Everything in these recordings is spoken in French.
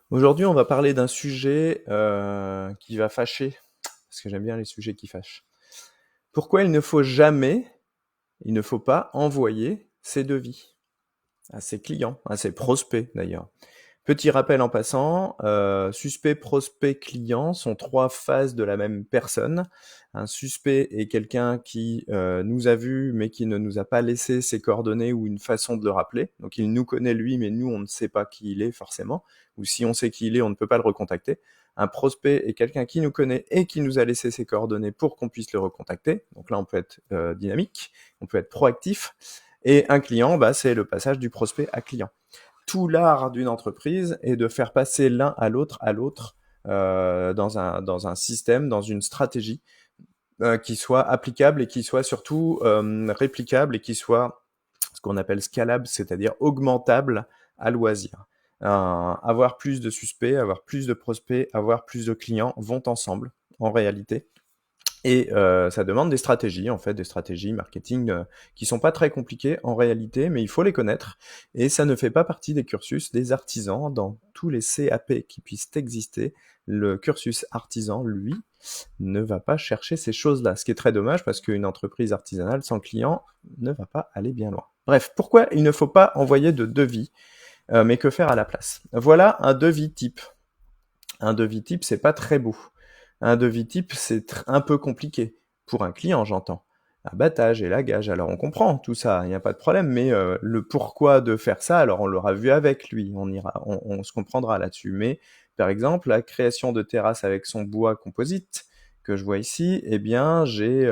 Aujourd'hui, on va parler d'un sujet qui va fâcher, parce que j'aime bien les sujets qui fâchent. Pourquoi il ne faut pas envoyer ses devis à ses clients, à ses prospects d'ailleurs. Petit rappel en passant, suspect, prospect, client sont trois phases de la même personne. Un suspect est quelqu'un qui nous a vus mais qui ne nous a pas laissé ses coordonnées ou une façon de le rappeler. Donc il nous connaît lui, mais nous on ne sait pas qui il est forcément. Ou si on sait qui il est, on ne peut pas le recontacter. Un prospect est quelqu'un qui nous connaît et qui nous a laissé ses coordonnées pour qu'on puisse le recontacter. Donc là on peut être dynamique, on peut être proactif. Et un client, bah, c'est le passage du prospect à client. Tout l'art d'une entreprise est de faire passer l'un à l'autre dans un système, dans une stratégie qui soit applicable et qui soit surtout réplicable et qui soit ce qu'on appelle scalable, c'est-à-dire augmentable à loisir. Avoir plus de suspects, avoir plus de prospects, avoir plus de clients vont ensemble en réalité. Et ça demande des stratégies, en fait, des stratégies marketing qui sont pas très compliquées en réalité, mais il faut les connaître. Et ça ne fait pas partie des cursus des artisans dans tous les CAP qui puissent exister. Le cursus artisan, lui, ne va pas chercher ces choses-là, ce qui est très dommage parce qu'une entreprise artisanale sans client ne va pas aller bien loin. Bref, pourquoi il ne faut pas envoyer de devis, mais que faire à la place? Voilà un devis type. Un devis type, c'est pas très beau. Un devis type, c'est un peu compliqué. Pour un client, j'entends. Abattage, élagage, alors on comprend tout ça, il n'y a pas de problème, mais le pourquoi de faire ça, alors on l'aura vu avec lui, on se comprendra là-dessus. Mais par exemple, la création de terrasses avec son bois composite, que je vois ici, eh bien, j'ai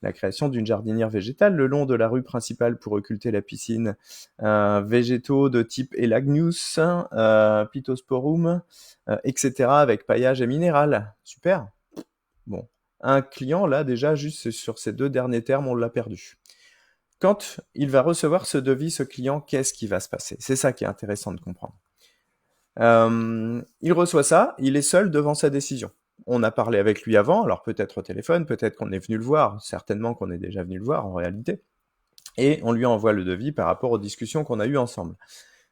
la création d'une jardinière végétale le long de la rue principale pour occulter la piscine, végétaux de type Elagnus, Pittosporum, etc. avec paillage et minéral. Super. Bon. Un client, là, déjà, juste sur ces deux derniers termes, on l'a perdu. Quand il va recevoir ce devis, ce client, qu'est-ce qui va se passer? C'est ça qui est intéressant de comprendre. Il reçoit ça, il est seul devant sa décision. On a parlé avec lui avant, alors peut-être au téléphone, peut-être qu'on est venu le voir, certainement qu'on est déjà venu le voir en réalité, et on lui envoie le devis par rapport aux discussions qu'on a eues ensemble.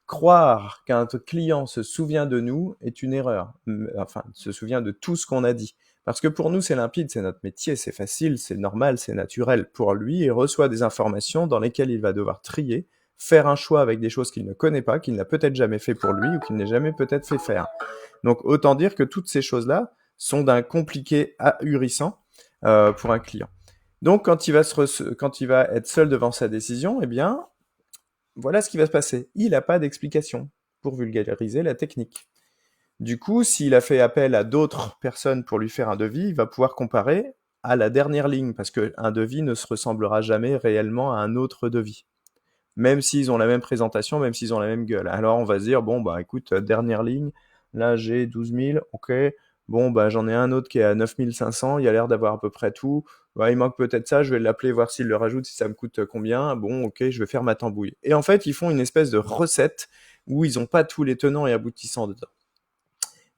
Croire qu'un client se souvient de nous est une erreur. Enfin, se souvient de tout ce qu'on a dit. Parce que pour nous, c'est limpide, c'est notre métier, c'est facile, c'est normal, c'est naturel. Pour lui, il reçoit des informations dans lesquelles il va devoir trier, faire un choix avec des choses qu'il ne connaît pas, qu'il n'a peut-être jamais fait pour lui ou qu'il n'a jamais peut-être fait faire. Donc, autant dire que toutes ces choses-là sont d'un compliqué ahurissant pour un client. Donc, quand il va être seul devant sa décision, eh bien, voilà ce qui va se passer. Il n'a pas d'explication pour vulgariser la technique. Du coup, s'il a fait appel à d'autres personnes pour lui faire un devis, il va pouvoir comparer à la dernière ligne, parce qu'un devis ne se ressemblera jamais réellement à un autre devis. Même s'ils ont la même présentation, même s'ils ont la même gueule. Alors on va se dire, bon, bah écoute, dernière ligne, là j'ai 12 000, ok, bon, bah j'en ai un autre qui est à 9 500, il a l'air d'avoir à peu près tout, bah, il manque peut-être ça, je vais l'appeler, voir s'il le rajoute, si ça me coûte combien, bon, ok, je vais faire ma tambouille. Et en fait, ils font une espèce de recette où ils n'ont pas tous les tenants et aboutissants dedans.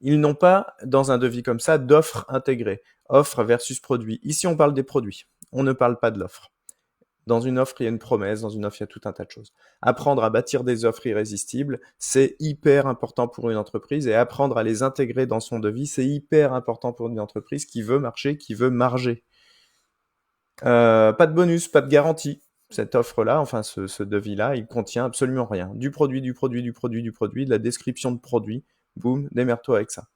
Ils n'ont pas, dans un devis comme ça, d'offre intégrée. Offre versus produit. Ici, on parle des produits. On ne parle pas de l'offre. Dans une offre, il y a une promesse, dans une offre, il y a tout un tas de choses. Apprendre à bâtir des offres irrésistibles, c'est hyper important pour une entreprise, et apprendre à les intégrer dans son devis, c'est hyper important pour une entreprise qui veut marcher, qui veut marger. Pas de bonus, pas de garantie. Cette offre-là, enfin ce devis-là, il contient absolument rien. Du produit, du produit, du produit, du produit, de la description de produit. Boum, démerde-toi avec ça.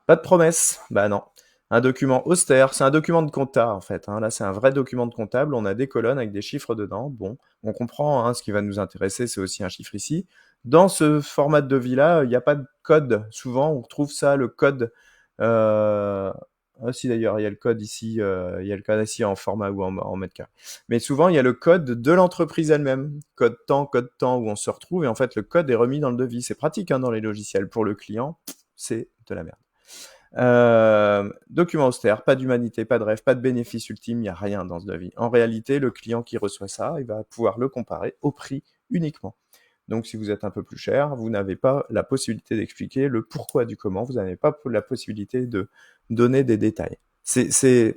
Pas de promesse, bah non. Un document austère, c'est un document de compta en fait, hein. Là, c'est un vrai document de comptable, on a des colonnes avec des chiffres dedans. Bon, on comprend, hein, ce qui va nous intéresser, c'est aussi un chiffre ici. Dans ce format de devis-là, il n'y a pas de code. Souvent, on retrouve ça, le code. Ah si d'ailleurs, il y a le code ici, il y a le code ici en format ou en mètre carré. Mais souvent, il y a le code de l'entreprise elle-même. Code temps, où on se retrouve, et en fait, le code est remis dans le devis. C'est pratique, hein, dans les logiciels. Pour le client, c'est de la merde. Document austère, pas d'humanité, pas de rêve, pas de bénéfice ultime, il n'y a rien dans ce devis. En réalité, le client qui reçoit ça, il va pouvoir le comparer au prix uniquement. Donc si vous êtes un peu plus cher, vous n'avez pas la possibilité d'expliquer le pourquoi du comment, vous n'avez pas la possibilité de donner des détails. C'est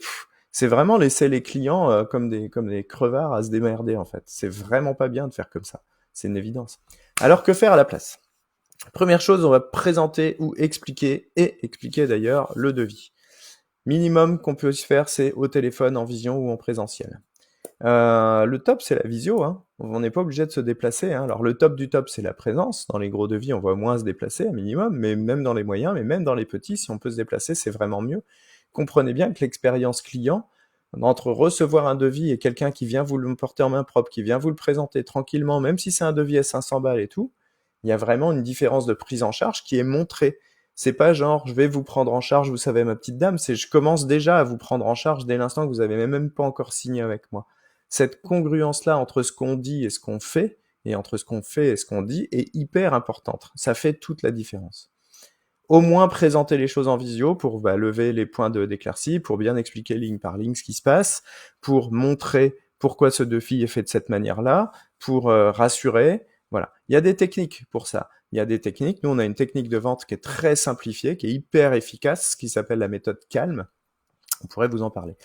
vraiment laisser les clients comme des crevards à se démerder en fait. C'est vraiment pas bien de faire comme ça. C'est une évidence. Alors que faire à la place? Première chose, on va présenter ou expliquer, et expliquer d'ailleurs, le devis. Minimum qu'on peut se faire, c'est au téléphone, en vision ou en présentiel. Le top, c'est la visio, hein. On n'est pas obligé de se déplacer, hein. Alors le top du top, c'est la présence. Dans les gros devis, on va moins se déplacer, un minimum, mais même dans les moyens, mais même dans les petits, si on peut se déplacer, c'est vraiment mieux. Comprenez bien que l'expérience client, entre recevoir un devis et quelqu'un qui vient vous le porter en main propre, qui vient vous le présenter tranquillement, même si c'est un devis à 500 balles et tout, il y a vraiment une différence de prise en charge qui est montrée. C'est pas genre, je vais vous prendre en charge, vous savez, ma petite dame, c'est je commence déjà à vous prendre en charge dès l'instant que vous avez même pas encore signé avec moi. Cette congruence-là entre ce qu'on dit et ce qu'on fait, et entre ce qu'on fait et ce qu'on dit, est hyper importante. Ça fait toute la différence. Au moins présenter les choses en visio pour lever les points d'éclaircie, pour bien expliquer ligne par ligne ce qui se passe, pour montrer pourquoi ce devis est fait de cette manière-là, pour rassurer. Voilà. Il y a des techniques pour ça. Il y a des techniques. Nous, on a une technique de vente qui est très simplifiée, qui est hyper efficace, qui s'appelle la méthode CALM. On pourrait vous en parler.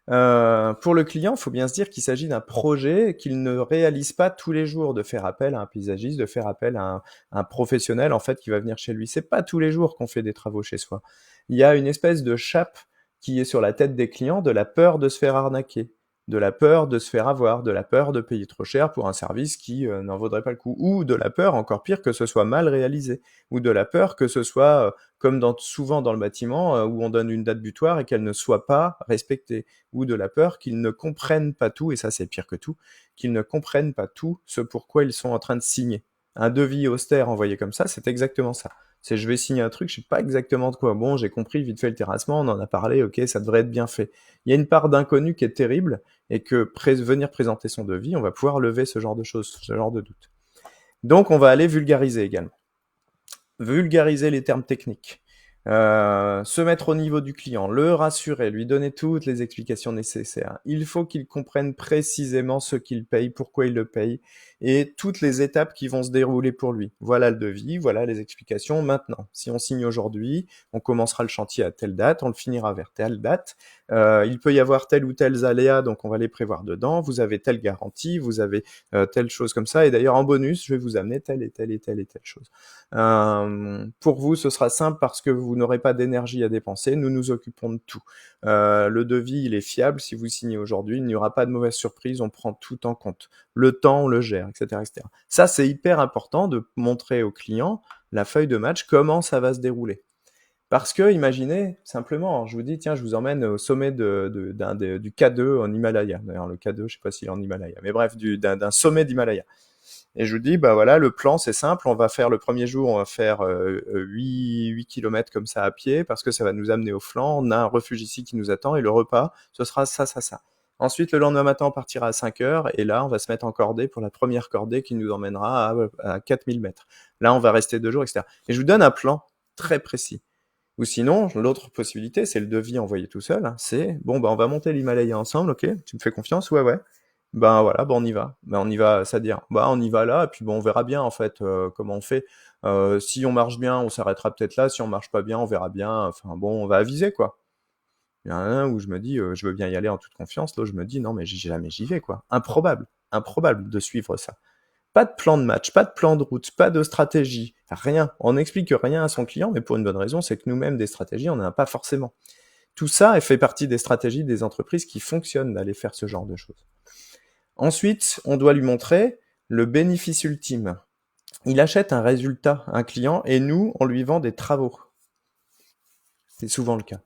Pour le client, il faut bien se dire qu'il s'agit d'un projet qu'il ne réalise pas tous les jours, de faire appel à un paysagiste, de faire appel à un professionnel en fait qui va venir chez lui. C'est pas tous les jours qu'on fait des travaux chez soi. Il y a une espèce de chape qui est sur la tête des clients de la peur de se faire arnaquer, de la peur de se faire avoir, de la peur de payer trop cher pour un service qui n'en vaudrait pas le coup, ou de la peur, encore pire, que ce soit mal réalisé, ou de la peur que ce soit, comme souvent dans le bâtiment, où on donne une date butoir et qu'elle ne soit pas respectée, ou de la peur qu'ils ne comprennent pas tout, et ça c'est pire que tout, qu'ils ne comprennent pas tout ce pourquoi ils sont en train de signer. Un devis austère envoyé comme ça, c'est exactement ça. C'est je vais signer un truc, je sais pas exactement de quoi. Bon, j'ai compris vite fait le terrassement, on en a parlé, ok, ça devrait être bien fait. Il y a une part d'inconnu qui est terrible, et que venir présenter son devis, on va pouvoir lever ce genre de choses, ce genre de doute. Donc on va aller vulgariser également. Vulgariser les termes techniques. Se mettre au niveau du client, le rassurer, lui donner toutes les explications nécessaires. Il faut qu'il comprenne précisément ce qu'il paye, pourquoi il le paye, et toutes les étapes qui vont se dérouler pour lui. Voilà le devis, voilà les explications. Maintenant, si on signe aujourd'hui, on commencera le chantier à telle date, on le finira vers telle date. Il peut y avoir tel ou tel aléa, donc on va les prévoir dedans. Vous avez telle garantie, vous avez telle chose comme ça. Et d'ailleurs, en bonus, je vais vous amener telle et telle et telle et telle chose. Pour vous, ce sera simple parce que vous n'aurez pas d'énergie à dépenser. Nous nous occupons de tout. Le devis, il est fiable. Si vous signez aujourd'hui, il n'y aura pas de mauvaise surprise. On prend tout en compte. Le temps, on le gère, etc., etc. Ça, c'est hyper important de montrer au client la feuille de match, comment ça va se dérouler. Parce que, imaginez, simplement, je vous dis, tiens, je vous emmène au sommet du K2 en Himalaya. D'ailleurs, le K2, je sais pas s'il est en Himalaya, mais bref, d'un sommet d'Himalaya. Et je vous dis, bah voilà, le plan, c'est simple. On va faire le premier jour, on va faire 8 km comme ça à pied, parce que ça va nous amener au flanc. On a un refuge ici qui nous attend, et le repas, ce sera ça, ça, ça. Ensuite, le lendemain matin, on partira à 5 heures, et là, on va se mettre en cordée pour la première cordée qui nous emmènera à 4000 mètres. Là, on va rester 2 jours, etc. Et je vous donne un plan très précis. Ou sinon, l'autre possibilité, c'est le devis envoyé tout seul, hein. C'est, bon, bah, on va monter l'Himalaya ensemble, ok? Tu me fais confiance? Ouais, ouais. Ben voilà, ben on y va. Ben on y va, c'est-à-dire, bah on y va là, et puis bon, on verra bien en fait comment on fait. Si on marche bien, on s'arrêtera peut-être là. Si on marche pas bien, on verra bien. Enfin bon, on va aviser quoi. Il y en a un où je me dis, je veux bien y aller en toute confiance. L'autre, je me dis, non mais jamais j'y vais quoi. Improbable, improbable de suivre ça. Pas de plan de match, pas de plan de route, pas de stratégie, rien. On n'explique rien à son client, mais pour une bonne raison, c'est que nous-mêmes des stratégies, on n'en a pas forcément. Tout ça fait partie des stratégies des entreprises qui fonctionnent d'aller faire ce genre de choses. Ensuite, on doit lui montrer le bénéfice ultime. Il achète un résultat, un client, et nous, on lui vend des travaux. C'est souvent le cas.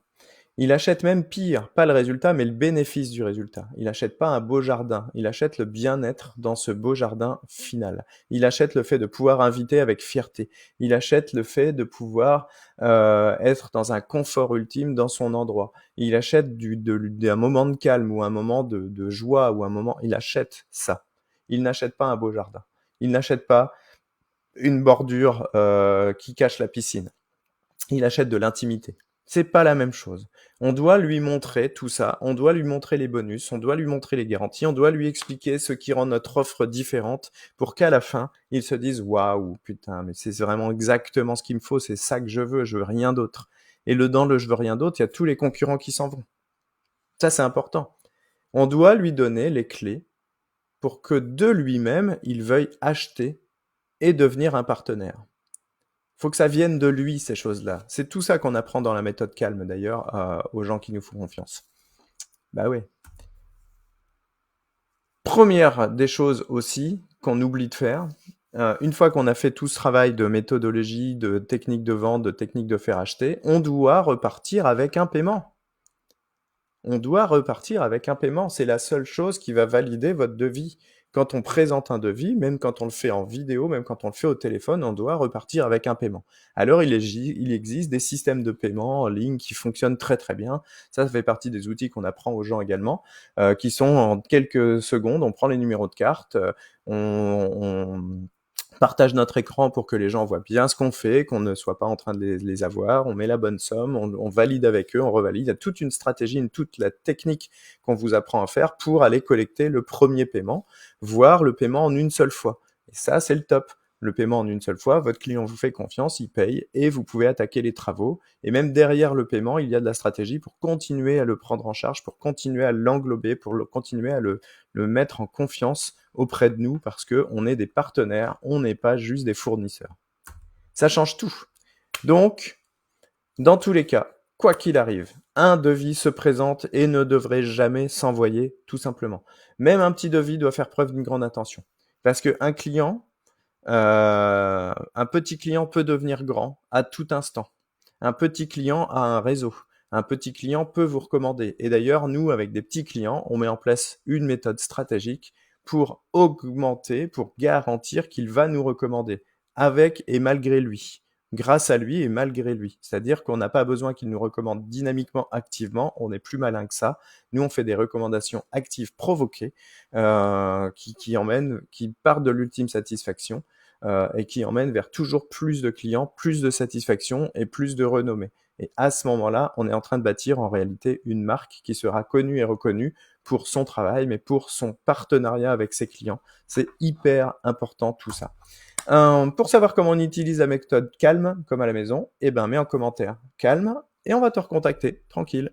Il achète même pire, pas le résultat, mais le bénéfice du résultat. Il achète pas un beau jardin, il achète le bien-être dans ce beau jardin final. Il achète le fait de pouvoir inviter avec fierté. Il achète le fait de pouvoir être dans un confort ultime dans son endroit. Il achète un moment de calme ou un moment de joie ou un moment. Il achète ça. Il n'achète pas un beau jardin. Il n'achète pas une bordure qui cache la piscine. Il achète de l'intimité. C'est pas la même chose. On doit lui montrer tout ça, on doit lui montrer les bonus, on doit lui montrer les garanties, on doit lui expliquer ce qui rend notre offre différente pour qu'à la fin, il se dise waouh, putain, mais c'est vraiment exactement ce qu'il me faut, c'est ça que je veux rien d'autre. Et dans le je veux rien d'autre, il y a tous les concurrents qui s'en vont. Ça, c'est important. On doit lui donner les clés pour que de lui-même, il veuille acheter et devenir un partenaire. Faut que ça vienne de lui, ces choses-là. C'est tout ça qu'on apprend dans la méthode calme, d'ailleurs, aux gens qui nous font confiance. Bah oui. Première des choses aussi qu'on oublie de faire, une fois qu'on a fait tout ce travail de méthodologie, de technique de vente, de technique de faire acheter, on doit repartir avec un paiement. On doit repartir avec un paiement. C'est la seule chose qui va valider votre devis. Quand on présente un devis, même quand on le fait en vidéo, même quand on le fait au téléphone, on doit repartir avec un paiement. Alors, il existe des systèmes de paiement en ligne qui fonctionnent très très bien. Ça fait partie des outils qu'on apprend aux gens également, qui sont en quelques secondes, on prend les numéros de carte, on partage notre écran pour que les gens voient bien ce qu'on fait, qu'on ne soit pas en train de les avoir, on met la bonne somme, on valide avec eux, on revalide. Il y a toute une stratégie, toute la technique qu'on vous apprend à faire pour aller collecter le premier paiement, voire le paiement en une seule fois. Et ça, c'est le top. Le paiement en une seule fois, votre client vous fait confiance, il paye et vous pouvez attaquer les travaux. Et même derrière le paiement, il y a de la stratégie pour continuer à le prendre en charge, pour continuer à l'englober, pour continuer à le mettre en confiance auprès de nous parce qu'on est des partenaires, on n'est pas juste des fournisseurs. Ça change tout. Donc, dans tous les cas, quoi qu'il arrive, un devis se présente et ne devrait jamais s'envoyer, tout simplement. Même un petit devis doit faire preuve d'une grande attention. Parce qu'un client, un petit client peut devenir grand à tout instant. Un petit client a un réseau. Un petit client peut vous recommander. Et d'ailleurs, nous, avec des petits clients, on met en place une méthode stratégique pour augmenter, pour garantir qu'il va nous recommander, avec et malgré lui, grâce à lui et malgré lui. C'est-à-dire qu'on n'a pas besoin qu'il nous recommande dynamiquement, activement, on est plus malin que ça. Nous, on fait des recommandations actives provoquées qui partent de l'ultime satisfaction et qui emmènent vers toujours plus de clients, plus de satisfaction et plus de renommée. Et à ce moment-là, on est en train de bâtir en réalité une marque qui sera connue et reconnue pour son travail, mais pour son partenariat avec ses clients. C'est hyper important tout ça. Pour savoir comment on utilise la méthode calme, comme à la maison, eh ben, mets en commentaire calme et on va te recontacter, tranquille.